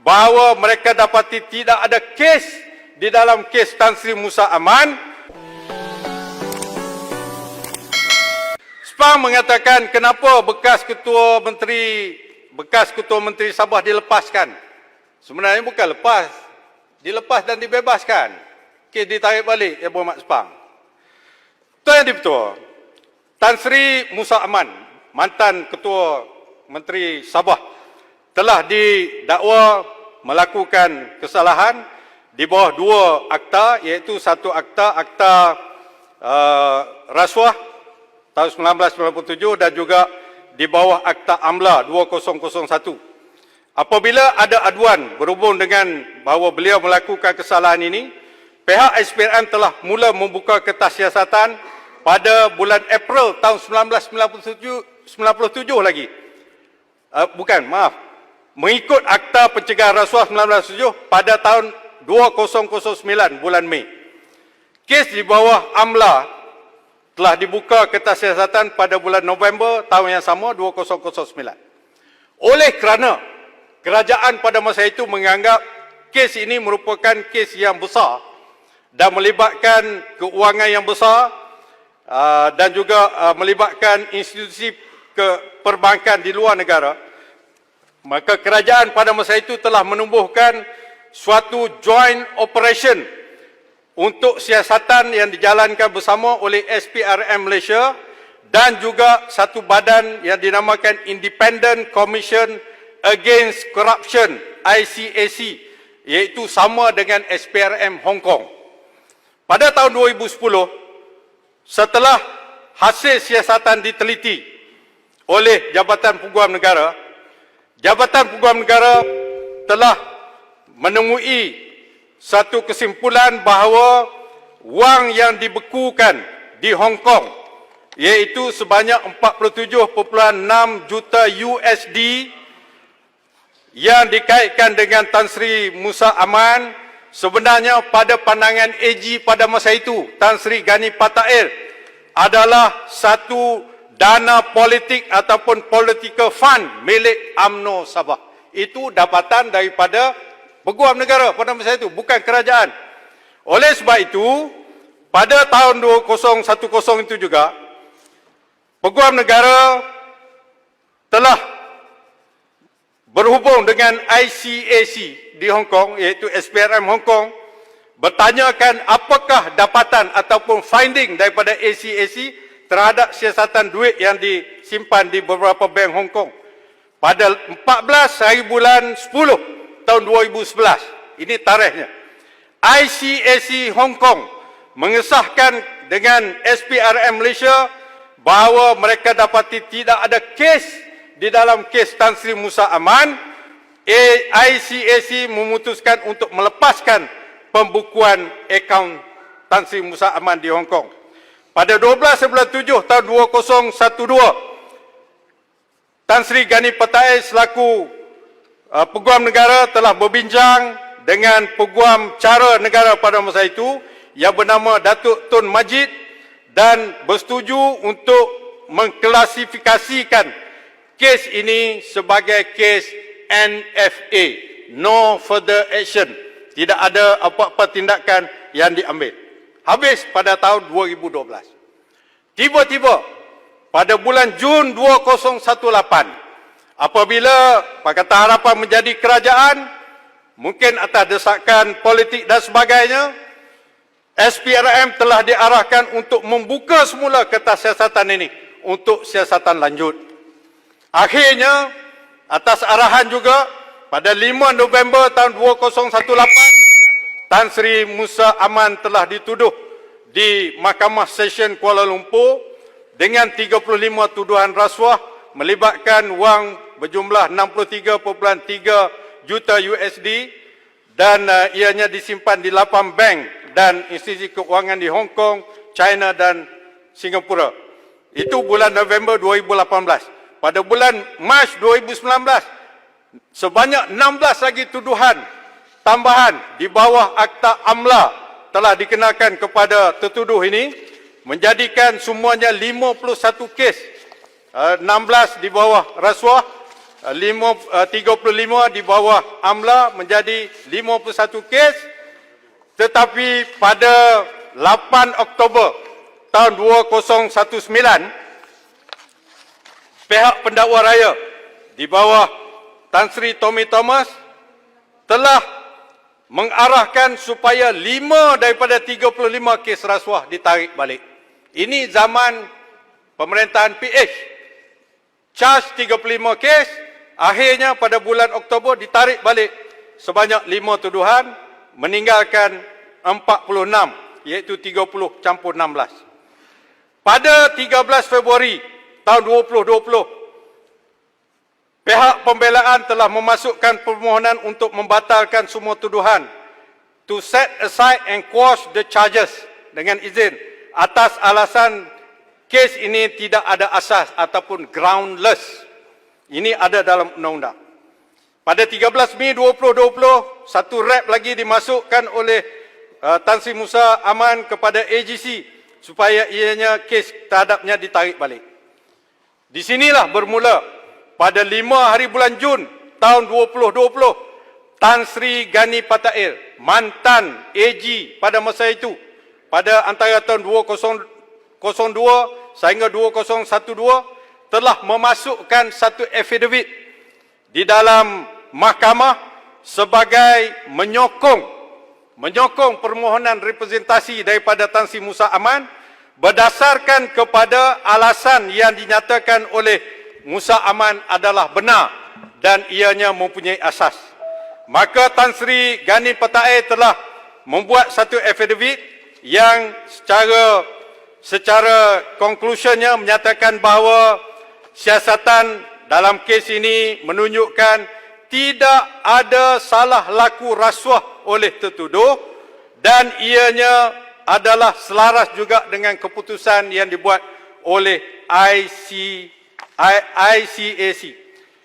bahawa mereka dapati tidak ada kes di dalam kes Tan Sri Musa Aman. SPAN mengatakan kenapa bekas Ketua Menteri Sabah dilepaskan. Sebenarnya bukan lepas, dilepas dan dibebaskan. Kes ditarik balik, ya berhormat SPAN. Tuan Yang di-Pertua, Tan Sri Musa Aman, mantan Ketua Menteri Sabah, telah didakwa melakukan kesalahan di bawah dua akta, iaitu satu akta rasuah tahun 1997 dan juga di bawah akta AMLA 2001. Apabila ada aduan berhubung dengan bahawa beliau melakukan kesalahan ini, pihak SPRM telah mula membuka kertas siasatan pada bulan April tahun 1997 lagi. Mengikut Akta Pencegahan Rasuah 1997 pada tahun 2009 bulan Mei. Kes di bawah AMLA telah dibuka kertas siasatan pada bulan November tahun yang sama 2009. Oleh kerana kerajaan pada masa itu menganggap kes ini merupakan kes yang besar dan melibatkan keuangan yang besar dan juga melibatkan institusi perbankan di luar negara, maka kerajaan pada masa itu telah menumbuhkan suatu joint operation untuk siasatan yang dijalankan bersama oleh SPRM Malaysia dan juga satu badan yang dinamakan Independent Commission Against Corruption, ICAC, iaitu sama dengan SPRM Hong Kong. Pada tahun 2010, setelah hasil siasatan diteliti oleh Jabatan Peguam Negara, Jabatan Peguam Negara telah menemui satu kesimpulan bahawa wang yang dibekukan di Hong Kong, iaitu sebanyak 47.6 juta USD yang dikaitkan dengan Tan Sri Musa Aman, sebenarnya pada pandangan AG pada masa itu, Tan Sri Gani Patair, adalah satu dana politik ataupun political fund milik UMNO Sabah. Itu dapatan daripada Peguam Negara pada masa itu, bukan kerajaan. Oleh sebab itu, pada tahun 2010 itu juga, Peguam Negara telah berhubung dengan ICAC di Hong Kong, iaitu SPRM Hong Kong, bertanyakan apakah dapatan ataupun finding daripada ICAC terhadap siasatan duit yang disimpan di beberapa bank Hong Kong. Pada 14 hari bulan 10 tahun 2011, ini tarikhnya, ICAC Hong Kong mengesahkan dengan SPRM Malaysia bahawa mereka dapati tidak ada kes di dalam kes Tan Sri Musa Aman. ICAC memutuskan untuk melepaskan pembukuan akaun Tan Sri Musa Aman di Hong Kong. Pada 12 bulan 7 tahun 2012, Tan Sri Gani Patair selaku Peguam Negara telah berbincang dengan Peguam Cara Negara pada masa itu yang bernama Datuk Tun Majid dan bersetuju untuk mengklasifikasikan kes ini sebagai kes NFA, No Further Action. Tidak ada apa-apa tindakan yang diambil. Habis pada tahun 2012. Tiba-tiba pada bulan Jun 2018, apabila Pakatan Harapan menjadi kerajaan, mungkin atas desakan politik dan sebagainya, SPRM telah diarahkan untuk membuka semula kertas siasatan ini untuk siasatan lanjut. Akhirnya, atas arahan juga, pada 5 November tahun 2018, Tan Sri Musa Aman telah dituduh di Mahkamah Session Kuala Lumpur dengan 35 tuduhan rasuah melibatkan wang berjumlah 63.3 juta USD dan ianya disimpan di 8 bank dan institusi keuangan di Hong Kong, China dan Singapura. Itu bulan November 2018. Pada bulan Mac 2019, sebanyak 16 lagi tuduhan tambahan di bawah Akta AMLA telah dikenakan kepada tertuduh ini, menjadikan semuanya 51 kes, 16 di bawah rasuah, 35 di bawah AMLA menjadi 51 kes, tetapi pada 8 Oktober tahun 2019, pihak pendakwa raya di bawah Tan Sri Tommy Thomas telah mengarahkan supaya 5 daripada 35 kes rasuah ditarik balik. Ini zaman pemerintahan PH. Charge 35 kes, akhirnya pada bulan Oktober ditarik balik sebanyak 5 tuduhan, meninggalkan 46, iaitu 30 campur 16. Pada 13 Februari tahun 2020, pihak pembelaan telah memasukkan permohonan untuk membatalkan semua tuduhan, to set aside and quash the charges, dengan izin atas alasan kes ini tidak ada asas ataupun groundless. Ini ada dalam undang-undang. Pada 13 Mei 2020, satu rap lagi dimasukkan oleh Tan Sri Musa Aman kepada AGC supaya ianya kes terhadapnya ditarik balik. Di sinilah bermula pada 5 hari bulan Jun tahun 2020, Tan Sri Gani Patair, mantan AG pada masa itu, pada antara tahun 2002 sehingga 2012, telah memasukkan satu affidavit di dalam mahkamah sebagai menyokong permohonan representasi daripada Tan Sri Musa Aman berdasarkan kepada alasan yang dinyatakan oleh Musa Aman adalah benar dan ianya mempunyai asas. Maka Tan Sri Gani Patair telah membuat satu affidavit yang secara conclusionnya menyatakan bahawa siasatan dalam kes ini menunjukkan tidak ada salah laku rasuah oleh tertuduh dan ianya adalah selaras juga dengan keputusan yang dibuat oleh ICAC.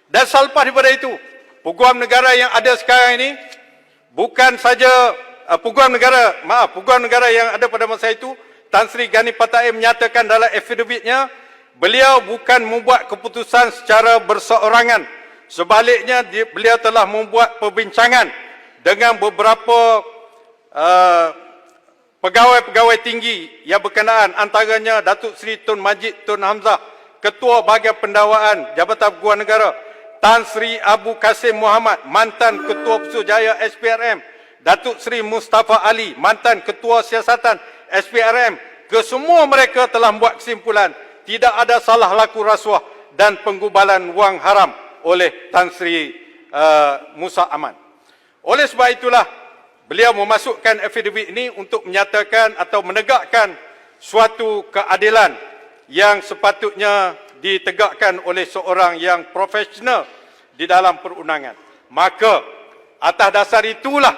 Dan selepas daripada itu, peguam negara yang ada sekarang ini bukan saja peguam negara yang ada pada masa itu, Tan Sri Gani Patair menyatakan dalam affidavitnya, beliau bukan membuat keputusan secara berseorangan. Sebaliknya, beliau telah membuat perbincangan dengan beberapa pegawai-pegawai tinggi yang berkenaan, antaranya Datuk Seri Tun Majid Tun Hamzah, Ketua Bahagian Pendakwaan Jabatan Peguam Negara, Tan Sri Abu Kasim Muhammad, mantan Ketua Pusuruhjaya SPRM, Datuk Seri Mustafa Ali, mantan Ketua Siasatan SPRM, kesemua mereka telah membuat kesimpulan tidak ada salah laku rasuah dan penggubalan wang haram oleh Tan Sri Musa Aman. Oleh sebab itulah beliau memasukkan affidavit ini untuk menyatakan atau menegakkan suatu keadilan yang sepatutnya ditegakkan oleh seorang yang profesional di dalam perundangan. Maka atas dasar itulah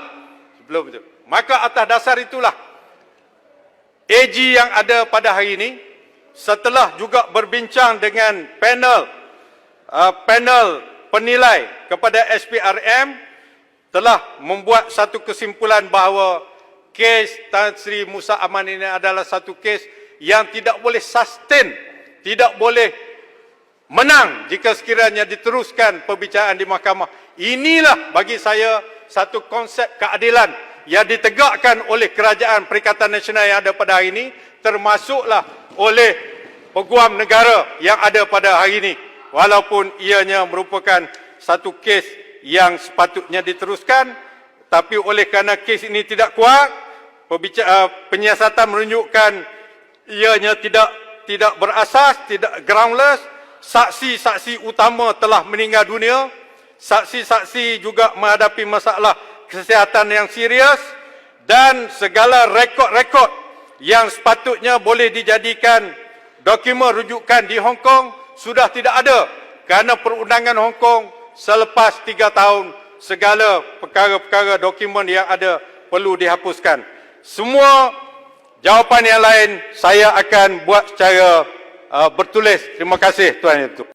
AG yang ada pada hari ini, setelah juga berbincang dengan panel penilai kepada SPRM, telah membuat satu kesimpulan bahawa kes Tan Sri Musa Aman ini adalah satu kes yang tidak boleh sustain, tidak boleh menang jika sekiranya diteruskan perbicaraan di mahkamah. Inilah bagi saya satu konsep keadilan yang ditegakkan oleh Kerajaan Perikatan Nasional yang ada pada hari ini, termasuklah oleh peguam negara yang ada pada hari ini, walaupun ianya merupakan satu kes yang sepatutnya diteruskan, tapi oleh kerana kes ini tidak kuat, penyiasatan menunjukkan ianya tidak berasas, tidak groundless, saksi-saksi utama telah meninggal dunia, saksi-saksi juga menghadapi masalah kesihatan yang serius, dan segala rekod-rekod yang sepatutnya boleh dijadikan dokumen rujukan di Hong Kong sudah tidak ada kerana perundangan Hong Kong selepas 3 tahun segala perkara-perkara dokumen yang ada perlu dihapuskan. Semua jawapan yang lain saya akan buat secara bertulis. Terima kasih Tuan Yang Dipertuan.